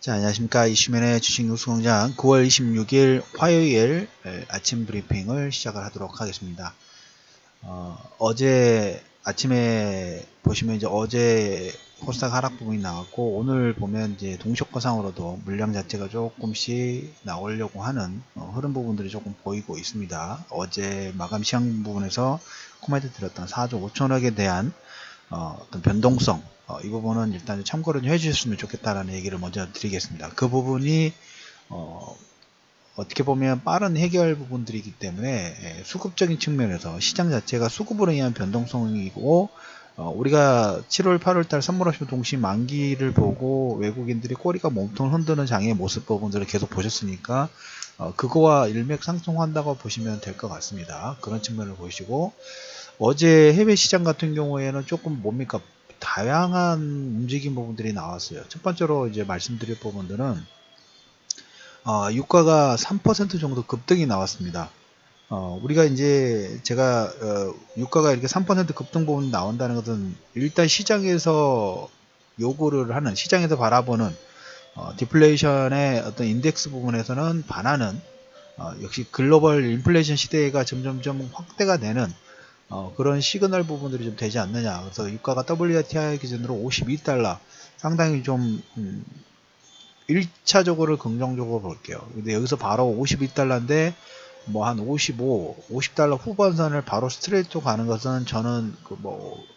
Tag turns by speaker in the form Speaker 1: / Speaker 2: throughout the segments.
Speaker 1: 자, 안녕하십니까. 이슈맨의 주식뉴스공장 9월 26일 화요일 아침 브리핑을 시작을 하도록 하겠습니다. 어제 아침에 보시면 이제 어제 코스닥 하락 부분이 나왔고, 오늘 보면 이제 동시효과상으로도 물량 자체가 조금씩 나오려고 하는 흐름 부분들이 조금 보이고 있습니다. 어제 마감 시황 부분에서 코멘트 드렸던 4조 5천억에 대한 어떤 변동성, 이 부분은 일단 참고를 좀 해주셨으면 좋겠다라는 얘기를 먼저 드리겠습니다. 그 부분이 어떻게 보면 빠른 해결 부분들이기 때문에 수급적인 측면에서 시장 자체가 수급으로 인한 변동성이고, 우리가 7월 8월달 선물하시면 동시 만기를 보고 외국인들이 꼬리가 몸통을 흔드는 장의 모습 부분들을 계속 보셨으니까 그거와 일맥상통한다고 보시면 될 것 같습니다. 그런 측면을 보시고, 어제 해외 시장 같은 경우에는 조금 뭡니까 다양한 움직임 부분들이 나왔어요. 첫 번째로 이제 말씀드릴 부분들은 유가가 3% 정도 급등이 나왔습니다. 우리가 이제 제가 유가가 이렇게 3% 급등 부분 나온다는 것은 일단 시장에서 요구를 하는, 시장에서 바라보는 디플레이션의 어떤 인덱스 부분에서는 반하는, 역시 글로벌 인플레이션 시대가 점점점 확대가 되는 그런 시그널 부분들이 좀 되지 않느냐. 그래서 유가가 WTI 기준으로 52달러, 상당히 좀 1차적으로 긍정적으로 볼게요. 근데 여기서 바로 52달러인데 뭐 한 55, 50달러 후반선을 바로 스트레이트 가는 것은 저는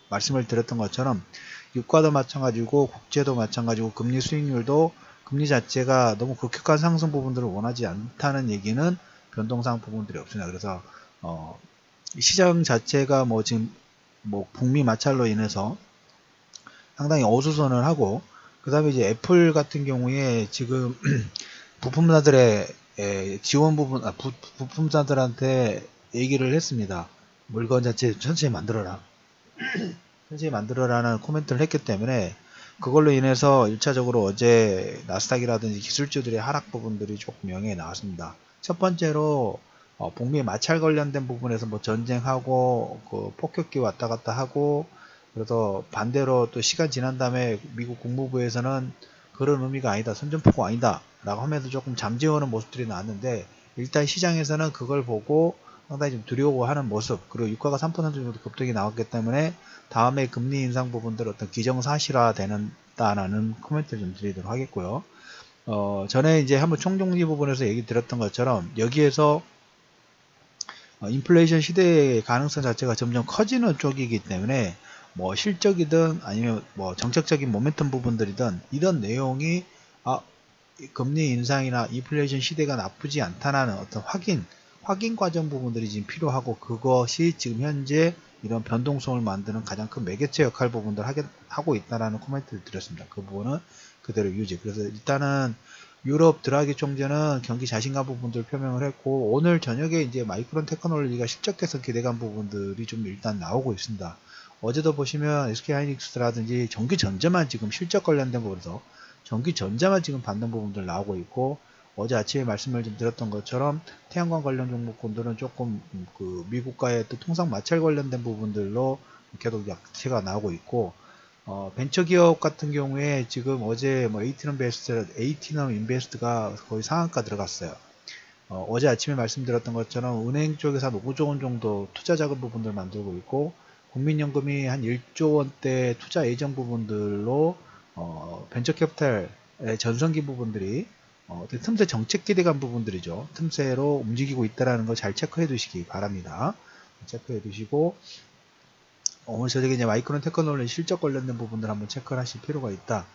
Speaker 1: 말씀을 드렸던 것처럼 유가도 마찬가지고 국제도 마찬가지고 금리 수익률도 금리 자체가 너무 급격한 상승 부분들을 원하지 않다는 얘기는 변동상 부분들이 없습니다. 그래서 시장 자체가 지금 북미 마찰로 인해서 상당히 어수선을 하고, 그 다음에 이제 애플 같은 경우에 지금 부품사들의 지원 부분, 부품사들한테 얘기를 했습니다. 물건 자체 천천히 만들어라. 천천히 만들어라는 코멘트를 했기 때문에 그걸로 인해서 1차적으로 어제 나스닥이라든지 기술주들의 하락 부분들이 조금 영향이 나왔습니다. 첫 번째로 북미 마찰 관련된 부분에서 전쟁하고 폭격기 왔다 갔다 하고, 그래서 반대로 또 시간 지난 다음에 미국 국무부에서는 그런 의미가 아니다, 선전포고 아니다 라고 하면서 조금 잠재우는 모습들이 나왔는데, 일단 시장에서는 그걸 보고 상당히 좀 두려워하는 모습, 그리고 유가가 3% 정도 급등이 나왔기 때문에 다음에 금리 인상 부분들 어떤 기정사실화 되는다라는 코멘트를 좀 드리도록 하겠고요. 전에 이제 한번 총정리 부분에서 얘기 드렸던 것처럼 여기에서 인플레이션 시대의 가능성 자체가 점점 커지는 쪽이기 때문에 실적이든 아니면 정책적인 모멘텀 부분들이든 이런 내용이 금리 인상이나 인플레이션 시대가 나쁘지 않다는 어떤 확인 과정 부분들이 지금 필요하고, 그것이 지금 현재 이런 변동성을 만드는 가장 큰 매개체 역할 부분들 하고 있다라는 코멘트를 드렸습니다. 그 부분은 그대로 유지. 그래서 일단은 유럽 드라기 총재는 경기 자신감 부분들 표명을 했고, 오늘 저녁에 이제 마이크론 테크놀로지가 실적해서 기대감 부분들이 좀 일단 나오고 있습니다. 어제도 보시면 SK하이닉스라든지 전기전자만 지금 실적 관련된 부분에서 전기전자만 지금 받는 부분들 나오고 있고, 어제 아침에 말씀을 좀 드렸던 것처럼 태양광 관련 종목군들은 조금 미국과의 또 통상 마찰 관련된 부분들로 계속 약세가 나오고 있고, 벤처기업 같은 경우에 지금 어제 에이티넘 인베스트가 거의 상한가 들어갔어요. 어제 아침에 말씀드렸던 것처럼 은행 쪽에서 한 5조 원 정도 투자 자금 부분들 만들고 있고, 국민연금이 한 1조 원대 투자 예정 부분들로 벤처캐피탈의 전성기 부분들이 틈새 정책 기대감 부분들이죠. 틈새로 움직이고 있다는 거 잘 체크해 두시기 바랍니다. 체크해 두시고, 오늘 저녁에 이제 마이크론 테크놀로지 실적 관련된 부분들 한번 체크를 하실 필요가 있다.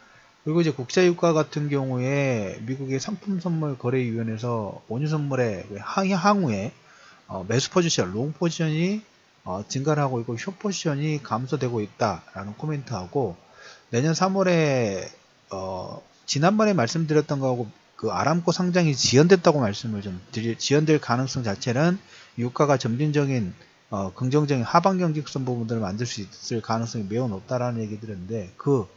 Speaker 1: 그리고 이제 국제유가 같은 경우에 미국의 상품선물거래위원회에서 원유선물의 향후에 매수 포지션, 롱 포지션이 증가를 하고 있고 숏 포지션이 감소되고 있다라는 코멘트하고, 내년 3월에 지난번에 말씀드렸던 거하고 그 아람코 상장이 지연됐다고 말씀을 지연될 가능성 자체는 유가가 점진적인 긍정적인 하방 경직선 부분들을 만들 수 있을 가능성이 매우 높다라는 얘기 드렸는데, 그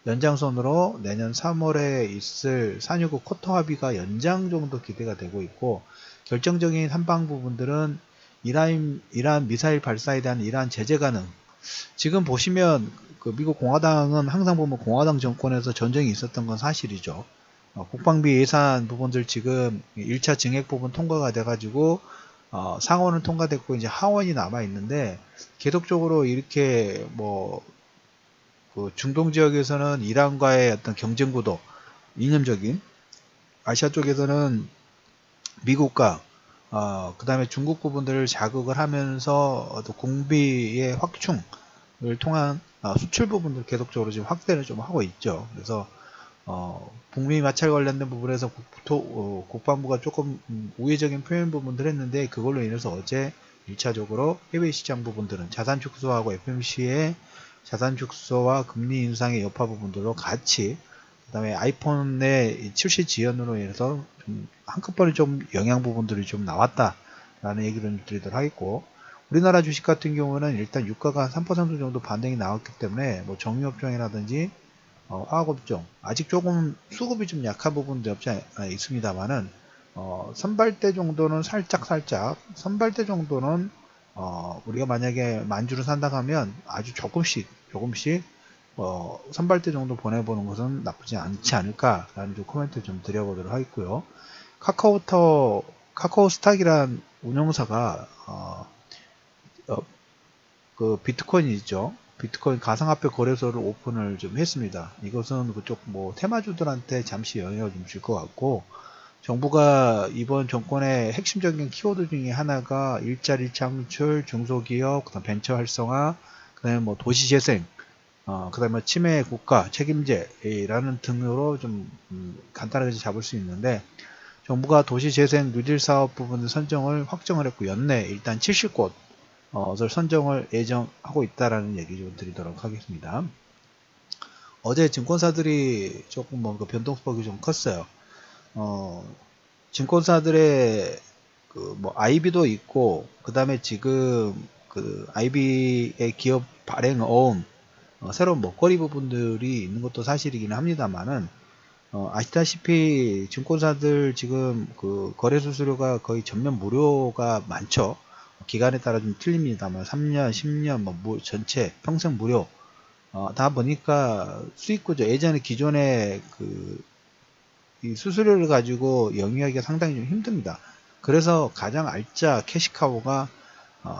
Speaker 1: 연장선으로 내년 3월에 있을 산유국 쿼터 합의가 연장 정도 기대가 되고 있고, 결정적인 한방 부분들은 이란 미사일 발사에 대한 이란 제재 가능. 지금 보시면 미국 공화당은 항상 보면 공화당 정권에서 전쟁이 있었던 건 사실이죠. 국방비 예산 부분들 지금 1차 증액 부분 통과가 돼가지고 상원은 통과됐고 이제 하원이 남아 있는데 계속적으로 이렇게 그 중동 지역에서는 이란과의 어떤 경쟁 구도 이념적인, 아시아 쪽에서는 미국과 그 다음에 중국 부분들을 자극을 하면서 또 공비의 확충을 통한 수출 부분들 계속적으로 지금 확대를 좀 하고 있죠. 그래서 북미 마찰 관련된 부분에서 국방부가 조금 우회적인 표현 부분들 했는데, 그걸로 인해서 어제 1차적으로 해외 시장 부분들은 자산 축소하고 FMC의 자산 축소와 금리 인상의 여파 부분들로 같이, 그 다음에 아이폰의 출시 지연으로 인해서 좀 한꺼번에 좀 영향 부분들이 좀 나왔다라는 얘기를 드리도록 하겠고, 우리나라 주식 같은 경우는 일단 유가가 한 3% 정도 반등이 나왔기 때문에 정유업종이라든지 화학업종 아직 조금 수급이 좀 약한 부분도 없지 있습니다만은 선발대 정도는 살짝 선발대 정도는 우리가 만약에 만주를 산다 하면 아주 조금씩 선발대 정도 보내보는 것은 나쁘지 않지 않을까라는 좀 코멘트 좀 드려보도록 하겠고요. 카카오스탁이란 운영사가 그 비트코인이 있죠. 비트코인 가상화폐 거래소를 오픈을 좀 했습니다. 이것은 그쪽 테마주들한테 잠시 영향을 좀 줄 것 같고, 정부가 이번 정권의 핵심적인 키워드 중에 하나가 일자리 창출, 중소기업, 그다음 벤처 활성화, 그다음에 도시재생, 그다음에 치매 국가 책임제라는 등으로 좀 간단하게 잡을 수 있는데, 정부가 도시재생 뉴딜 사업 부분 선정을 확정을 했고, 연내 일단 70곳 선정을 예정하고 있다라는 얘기 좀 드리도록 하겠습니다. 어제 증권사들이 조금 그 변동폭이 좀 컸어요. 증권사들의 IB도 있고, 그 다음에 지금 그 IB의 기업 발행 어음, 새로운 먹거리 부분들이 있는 것도 사실이긴 합니다만은, 아시다시피 증권사들 지금 그 거래 수수료가 거의 전면 무료가 많죠. 기간에 따라 좀 틀립니다만 3년, 10년, 전체 평생 무료. 다 보니까 수익구조, 예전에 기존에 이 수수료를 가지고 영위하기가 상당히 좀 힘듭니다. 그래서 가장 알짜 캐시카우가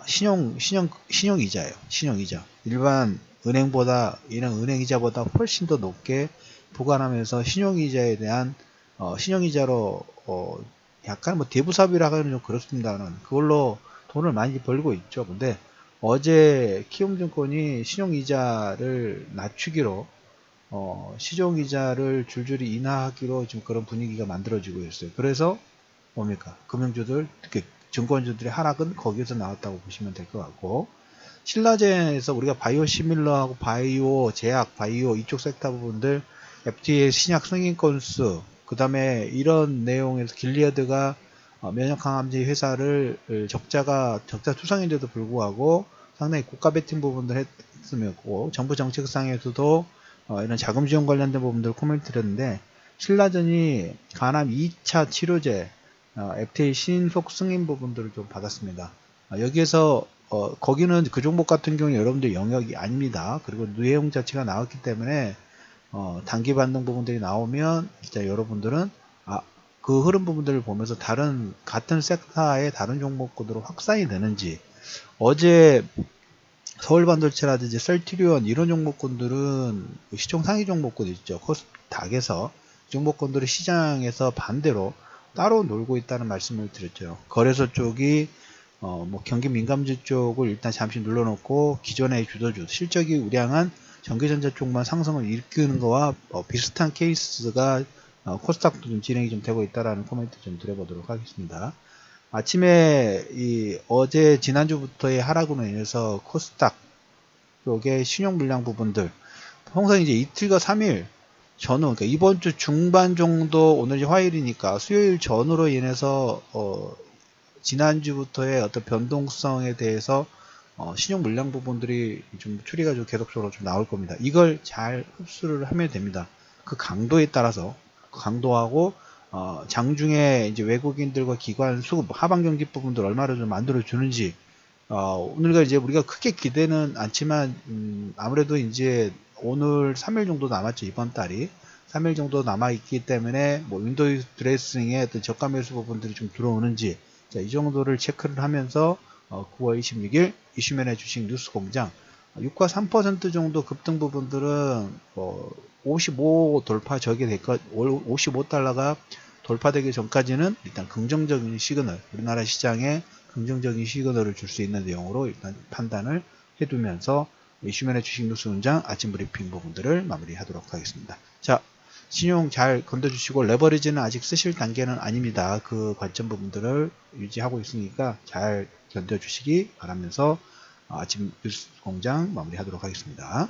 Speaker 1: 신용이자예요. 신용이자. 일반 은행이자보다 훨씬 더 높게 부과하면서 신용이자에 대한 신용이자로 약간 대부사비라고 하면 좀 그렇습니다만 그걸로 돈을 많이 벌고 있죠. 근데 어제 키움증권이 신용이자를 낮추기로 시종이자를 줄줄이 인하하기로 지금 그런 분위기가 만들어지고 있어요. 그래서 뭡니까? 금융주들, 특히 증권주들의 하락은 거기에서 나왔다고 보시면 될 것 같고, 신라젠에서 우리가 바이오 시밀러하고 바이오, 제약, 바이오 이쪽 섹터 부분들 FDA 신약 승인 건수, 그 다음에 이런 내용에서 길리어드가 면역 항암제 회사를 적자 투성인데도 불구하고 상당히 고가 베팅 부분들 했으면고, 정부 정책상에서도 이런 자금 지원 관련된 부분들 코멘트 드렸는데, 신라전이 간암 2차 치료제 FDA 신속 승인 부분들을 좀 받았습니다. 여기에서 거기는 그 종목 같은 경우는 여러분들 영역이 아닙니다. 그리고 내용 자체가 나왔기 때문에 단기 반등 부분들이 나오면 진짜 여러분들은 그 흐름 부분들을 보면서 같은 섹터의 다른 종목군으로 확산이 되는지, 어제 서울반도체라든지 셀트리온 이런 종목군들은 시총 상위 종목군 있죠. 코스닥에서 종목군들이 시장에서 반대로 따로 놀고 있다는 말씀을 드렸죠. 거래소 쪽이 경기 민감주 쪽을 일단 잠시 눌러놓고 기존의 주도주 실적이 우량한 전기전자 쪽만 상승을 일으키는 거와 비슷한 케이스가 코스닥도 좀 진행이 좀 되고 있다라는 코멘트 좀 드려보도록 하겠습니다. 아침에 어제 지난주부터의 하락으로 인해서 코스닥 쪽의 신용 물량 부분들 항상 이제 이틀과 3일 전후, 그러니까 이번 주 중반 정도, 오늘이 화요일이니까 수요일 전후로 인해서 지난주부터의 어떤 변동성에 대해서 신용 물량 부분들이 좀 추리가 좀 계속적으로 좀 나올 겁니다. 이걸 잘 흡수를 하면 됩니다. 그 강도에 따라서 강도하고 장중에 이제 외국인들과 기관 수급 하방 경기 부분들 얼마를 좀 만들어 주는지 오늘과 이제 우리가 크게 기대는 않지만 아무래도 이제 오늘 3일 정도 남았죠, 이번 달이. 3일 정도 남아있기 때문에 뭐 윈도우 드레싱의 어떤 저가 매수 부분들이 좀 들어오는지, 자, 이 정도를 체크를 하면서 9월 26일 이슈맨의 주식 뉴스 공장 6과 3% 정도 급등 부분들은 55 돌파 저게 될 것, 55달러가 돌파되기 전까지는 일단 긍정적인 시그널, 우리나라 시장에 긍정적인 시그널을 줄 수 있는 내용으로 일단 판단을 해두면서 이슈맨의 주식 뉴스 공장 아침 브리핑 부분들을 마무리하도록 하겠습니다. 자, 신용 잘 건져주시고 레버리지는 아직 쓰실 단계는 아닙니다. 그 관점 부분들을 유지하고 있으니까 잘 견뎌주시기 바라면서 아침 뉴스 공장 마무리하도록 하겠습니다.